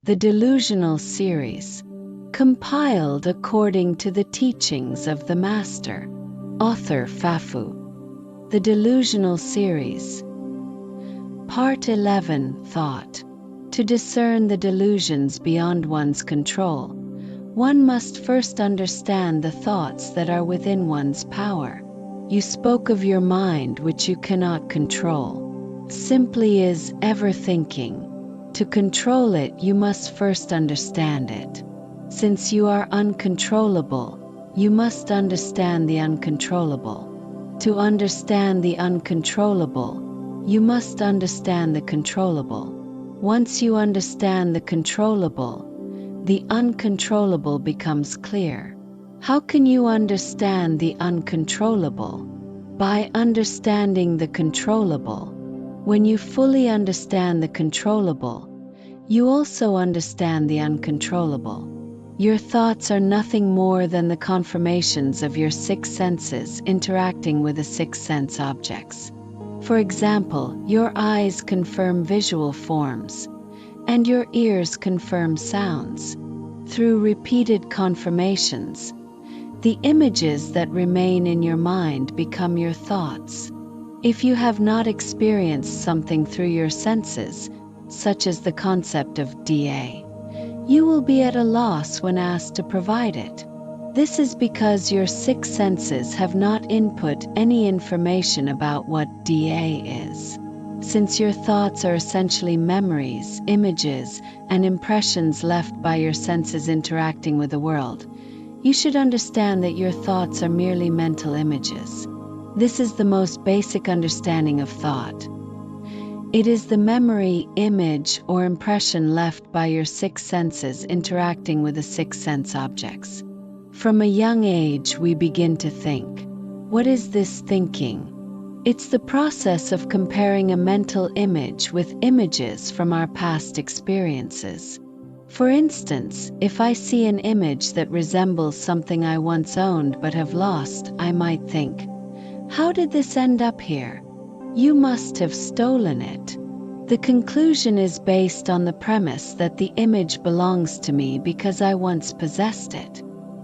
the Delusional Series, compiled according to the teachings of the Master, author Fafu. The Delusional Series. Part 11. Thought. To discern the delusions beyond one's control, one must first understand the thoughts that are within one's power. You spoke of your mind, which you cannot control. Simply is ever thinking. To control it, you must first understand it. Since you are uncontrollable, you must understand the uncontrollable. To understand the uncontrollable, you must understand the controllable. Once you understand the controllable, the uncontrollable becomes clear. How can you understand the uncontrollable? By understanding the controllable. When you fully understand the controllable, you also understand the uncontrollable. Your thoughts are nothing more than the confirmations of your six senses interacting with the six sense objects. For example, your eyes confirm visual forms, and your ears confirm sounds. Through repeated confirmations, the images that remain in your mind become your thoughts. If you have not experienced something through your senses, such as the concept of DA, you will be at a loss when asked to provide it. This is because your six senses have not input any information about what DA is. Since your thoughts are essentially memories, images, and impressions left by your senses interacting with the world, you should understand that your thoughts are merely mental images. This is the most basic understanding of thought. It is the memory, image, or impression left by your six senses interacting with the six sense objects. From a young age, we begin to think. What is this thinking? It's the process of comparing a mental image with images from our past experiences. For instance, if I see an image that resembles something I once owned but have lost, I might think, how did this end up here? You must have stolen it. The conclusion is based on the premise that the image belongs to me because I once possessed it.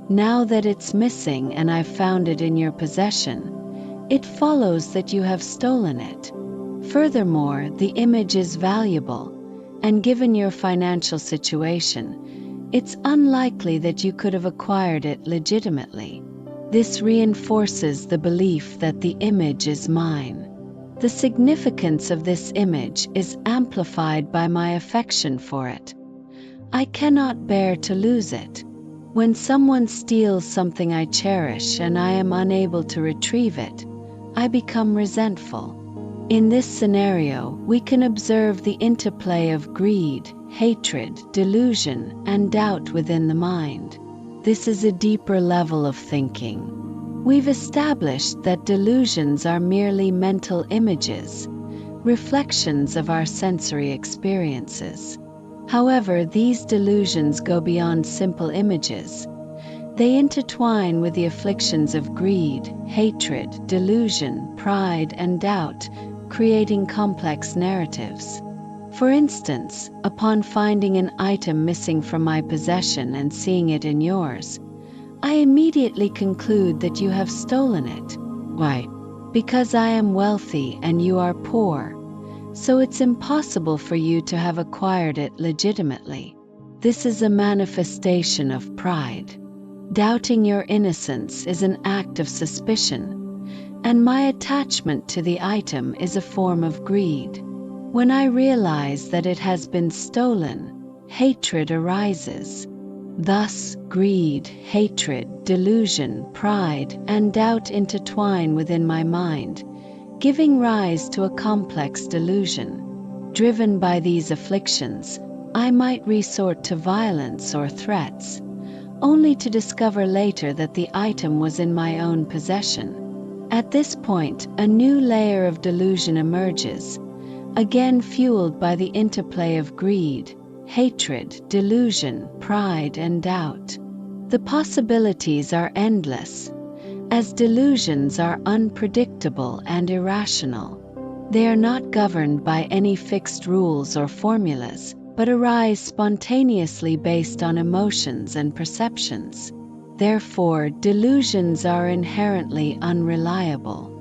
Now that it's missing and I've found it in your possession, it follows that you have stolen it. Furthermore, the image is valuable, and given your financial situation, it's unlikely that you could have acquired it legitimately. This reinforces the belief that the image is mine. The significance of this image is amplified by my affection for it. I cannot bear to lose it. When someone steals something I cherish and I am unable to retrieve it, I become resentful. In this scenario, we can observe the interplay of greed, hatred, delusion, and doubt within the mind. This is a deeper level of thinking. We've established that delusions are merely mental images, reflections of our sensory experiences. However, these delusions go beyond simple images. They intertwine with the afflictions of greed, hatred, delusion, pride, and doubt, creating complex narratives. For instance, upon finding an item missing from my possession and seeing it in yours, I immediately conclude that you have stolen it. Why? Because I am wealthy and you are poor, so it's impossible for you to have acquired it legitimately. This is a manifestation of pride. Doubting your innocence is an act of suspicion, and my attachment to the item is a form of greed. When I realize that it has been stolen, hatred arises. Thus, greed, hatred, delusion, pride, and doubt intertwine within my mind, giving rise to a complex delusion. Driven by these afflictions, I might resort to violence or threats, only to discover later that the item was in my own possession. At this point, a new layer of delusion emerges, again fueled by the interplay of greed, hatred, delusion, pride, and doubt. The possibilities are endless, as delusions are unpredictable and irrational. They are not governed by any fixed rules or formulas, but arise spontaneously based on emotions and perceptions. Therefore, delusions are inherently unreliable.